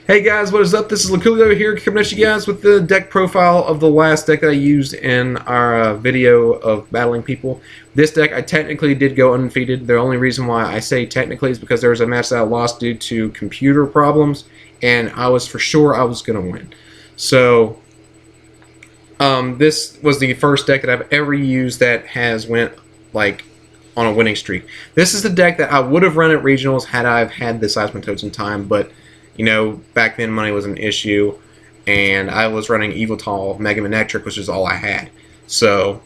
Hey guys, what is up? This is Laculio here, coming at you guys with the deck profile of the last deck that I used in our video of battling people. This deck, I technically did go undefeated. The only reason why I say technically is because there was a match that I lost due to computer problems, and I was for sure I was going to win. So, this was the first deck that I've ever used that has went, like, on a winning streak. This is the deck that I would have run at regionals had I had the Seismitoads in time, but you know, back then money was an issue, and I was running Yveltal Mega Manectric, which is all I had. So,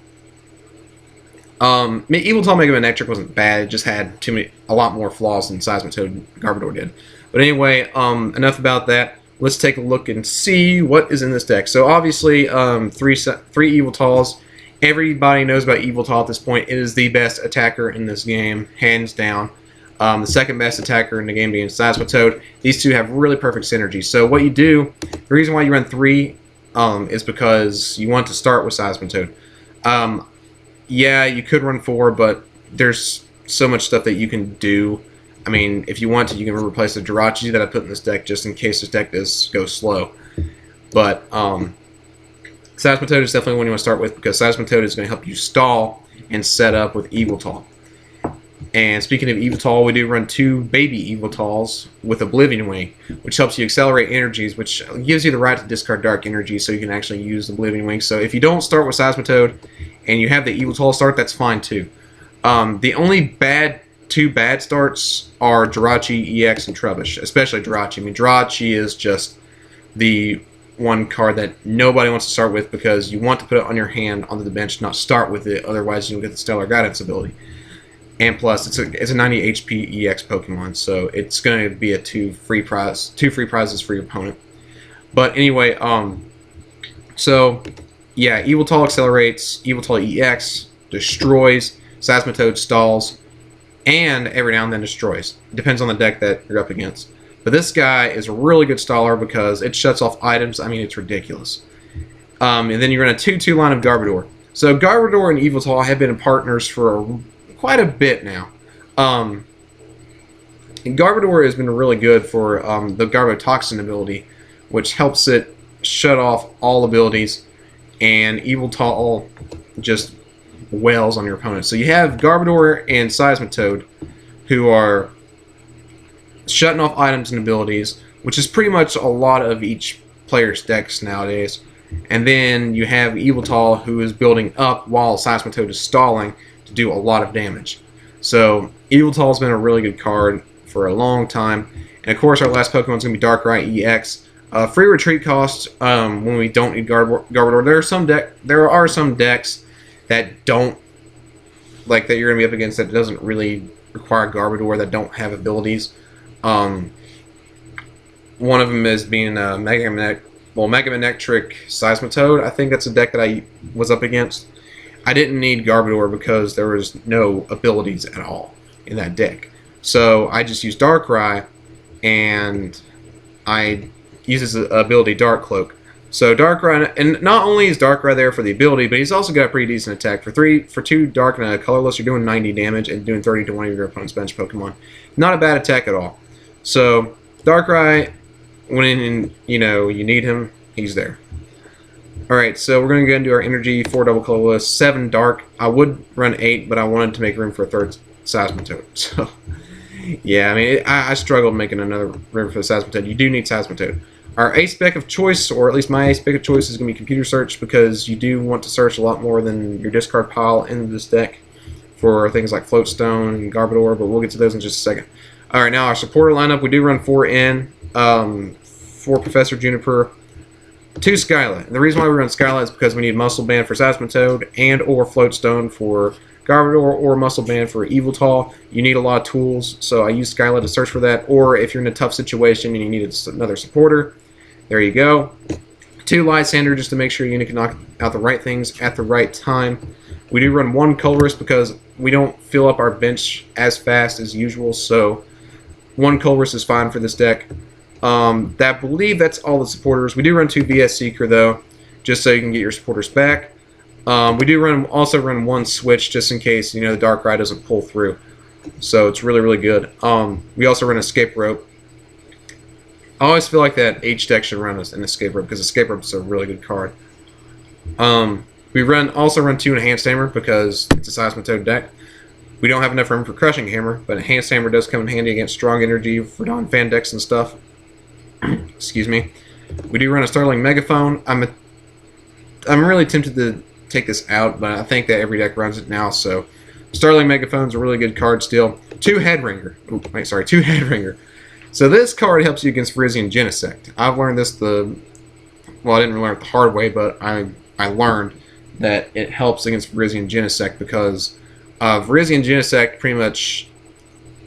Yveltal Mega Manectric wasn't bad. It just had a lot more flaws than Seismitoad Garbodor did. But anyway, enough about that. Let's take a look and see what is in this deck. So obviously, three Yveltals. Everybody knows about Yveltal at this point. It is the best attacker in this game, hands down. The second best attacker in the game being Seismitoad. These two have really perfect synergy. So what you do, the reason why you run 3 is because you want to start with Seismitoad. Yeah, you could run 4, but there's so much stuff that you can do. I mean, if you want to, you can replace the Jirachi that I put in this deck just in case this deck does go slow. But Seismitoad is definitely one you want to start with because Seismitoad is going to help you stall and set up with Yveltal. And speaking of Yveltal, we do run 2 baby Yveltals with Oblivion Wing, which helps you accelerate energies, which gives you the right to discard dark energy so you can actually use the Oblivion Wing. So if you don't start with Seismitoad and you have the Yveltal start, that's fine too. The only two bad starts are Jirachi, EX, and Trubbish, especially Jirachi. I mean, Jirachi is just the one card that nobody wants to start with because you want to put it on your hand onto the bench, not start with it, otherwise you'll get the Stellar Guidance ability. And plus, it's a 90 HP EX Pokemon, so it's going to be a two free prizes for your opponent. But anyway, so yeah, Yveltal accelerates, Yveltal EX destroys, Seismitoad stalls, and every now and then destroys. It depends on the deck that you're up against. But this guy is a really good staller because it shuts off items. I mean, it's ridiculous. And then you run a 2-2 line of Garbodor. So Garbodor and Yveltal have been partners for quite a bit now. And Garbodor has been really good for the Garbotoxin ability, which helps it shut off all abilities, and Yveltal just wails on your opponent. So you have Garbodor and Seismitoad, who are shutting off items and abilities, which is pretty much a lot of each player's decks nowadays. And then you have Yveltal, who is building up while Seismitoad is stalling, do a lot of damage. So Yveltal's been a really good card for a long time. And of course our last Pokemon is going to be Darkrai EX. Free retreat cost when we don't need Garbodor. There are some decks that don't, like, that you're going to be up against that doesn't really require Garbodor, that don't have abilities. One of them is being Mega Manectric Seismitoad. I think that's a deck that I was up against. I didn't need Garbodor because there was no abilities at all in that deck. So I just used Darkrai, and I used his ability Dark Cloak. So Darkrai, and not only is Darkrai there for the ability, but he's also got a pretty decent attack. For 2 Dark and a Colorless, you're doing 90 damage and doing 30 to one of your opponent's bench Pokemon. Not a bad attack at all. So Darkrai, when you need him, he's there. Alright, so we're going to go into our energy, 4 double colorless, 7 dark. I would run 8, but I wanted to make room for a 3rd Seismitoad. So, yeah, I mean, I struggled making another room for the Seismitoad. You do need Seismitoad. Our ace spec of choice, or at least my ace spec of choice, is going to be computer search because you do want to search a lot more than your discard pile in this deck for things like Floatstone and Garbodor, but we'll get to those in just a second. Alright, now our supporter lineup, we do run 4 in, 4 Professor Juniper, 2 Skyla. And the reason why we run Skyla is because we need Muscle Band for Seismitoad and or Floatstone for Garbodor or Muscle Band for Yveltal. You need a lot of tools, so I use Skyla to search for that. Or if you're in a tough situation and you need another supporter, there you go. 2 Lysander just to make sure you can knock out the right things at the right time. We do run 1 Colress because we don't fill up our bench as fast as usual, so 1 Colress is fine for this deck. I believe that's all the supporters. We do run 2 VS Seeker though, just so you can get your supporters back. We do also run 1 Switch just in case the Darkrai doesn't pull through. So it's really, really good. We also run Escape Rope. I always feel like that H deck should run an Escape Rope because Escape Rope is a really good card. We also run 2 Enhanced Hammer because it's a Seismitoad deck. We don't have enough room for Crushing Hammer, but Enhanced Hammer does come in handy against Strong Energy for non-fan decks and stuff. Excuse me. We do run a Starling Megaphone. I'm really tempted to take this out, but I think that every deck runs it now, so Starling Megaphone's a really good card still. 2 Headringer. Oh, wait, sorry, 2 Headringer. So this card helps you against Virizion Genesect. I've learned this well, I didn't learn it the hard way, but I learned that it helps against Virizion Genesect because Virizion Genesect pretty much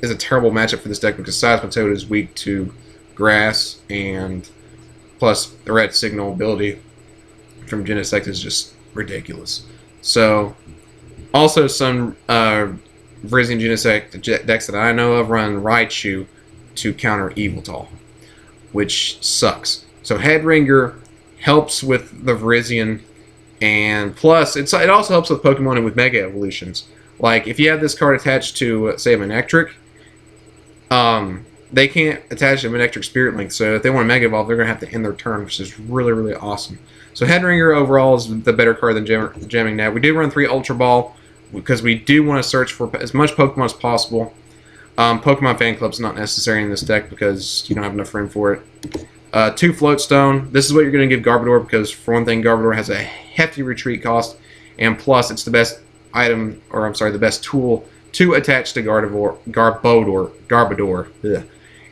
is a terrible matchup for this deck because Seismitoad is weak to Grass, and plus the Red Signal ability from Genesect is just ridiculous. So, also some Virizion Genesect decks that I know of run Raichu to counter Yveltal, which sucks. So Headringer helps with the Virizion, and plus it also helps with Pokemon and with Mega Evolutions. Like if you have this card attached to, say, a Manectric, they can't attach a Manectric Spirit Link, so if they want to Mega Evolve, they're going to have to end their turn, which is really, really awesome. So Headringer overall is the better card than Jamming Net. We do run 3 Ultra Ball because we do want to search for as much Pokemon as possible. Pokemon Fan Club's not necessary in this deck because you don't have enough room for it. 2 Float Stone. This is what you're going to give Garbodor because, for one thing, Garbodor has a hefty retreat cost, and plus it's the best item, or I'm sorry, the best tool to attach to Garbodor. Ugh.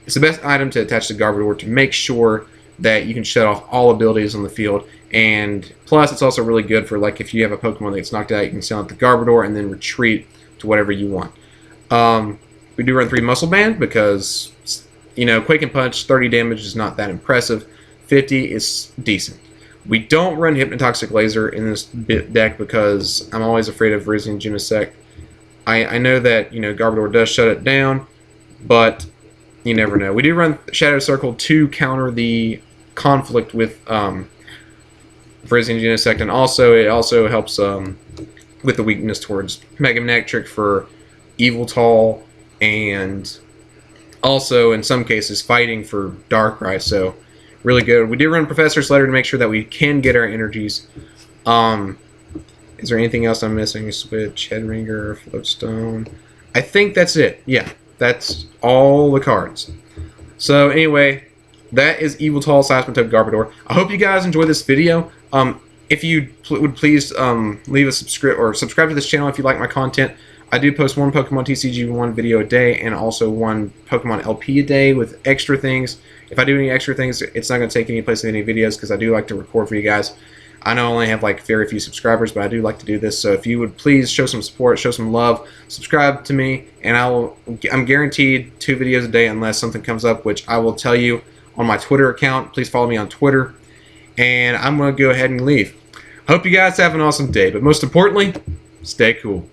It's the best item to attach to Garbodor to make sure that you can shut off all abilities on the field, and plus it's also really good for, like, if you have a Pokemon that gets knocked out, you can send out the Garbodor and then retreat to whatever you want. We do run 3 Muscle Band because, you know, Quake and Punch, 30 damage is not that impressive. 50 is decent. We don't run Hypnotoxic Laser in this deck because I'm always afraid of Virizion Genesect. I know that, you know, Garbodor does shut it down, but you never know. We do run Shadow Circle to counter the conflict with Virizion Genesect, and also it also helps with the weakness towards Mega Manectric for Yveltal, and also in some cases fighting for Darkrai. So really good. We do run Professor's Letter to make sure that we can get our energies. Is there anything else I'm missing? Switch, Headringer, Floatstone. I think that's it. Yeah, that's all the cards. So anyway, that is Yveltal, Seismitoad, Garbodor. I hope you guys enjoyed this video. If you would please leave a subscribe to this channel if you like my content. I do post 1 Pokemon TCG 1 video a day, and also 1 Pokemon LP a day with extra things. If I do any extra things, it's not going to take any place in any videos because I do like to record for you guys. I know I only have like very few subscribers, but I do like to do this. So if you would please show some support, show some love, subscribe to me, and I'm guaranteed 2 videos a day unless something comes up, which I will tell you on my Twitter account. Please follow me on Twitter, and I'm going to go ahead and leave. Hope you guys have an awesome day, but most importantly, stay cool.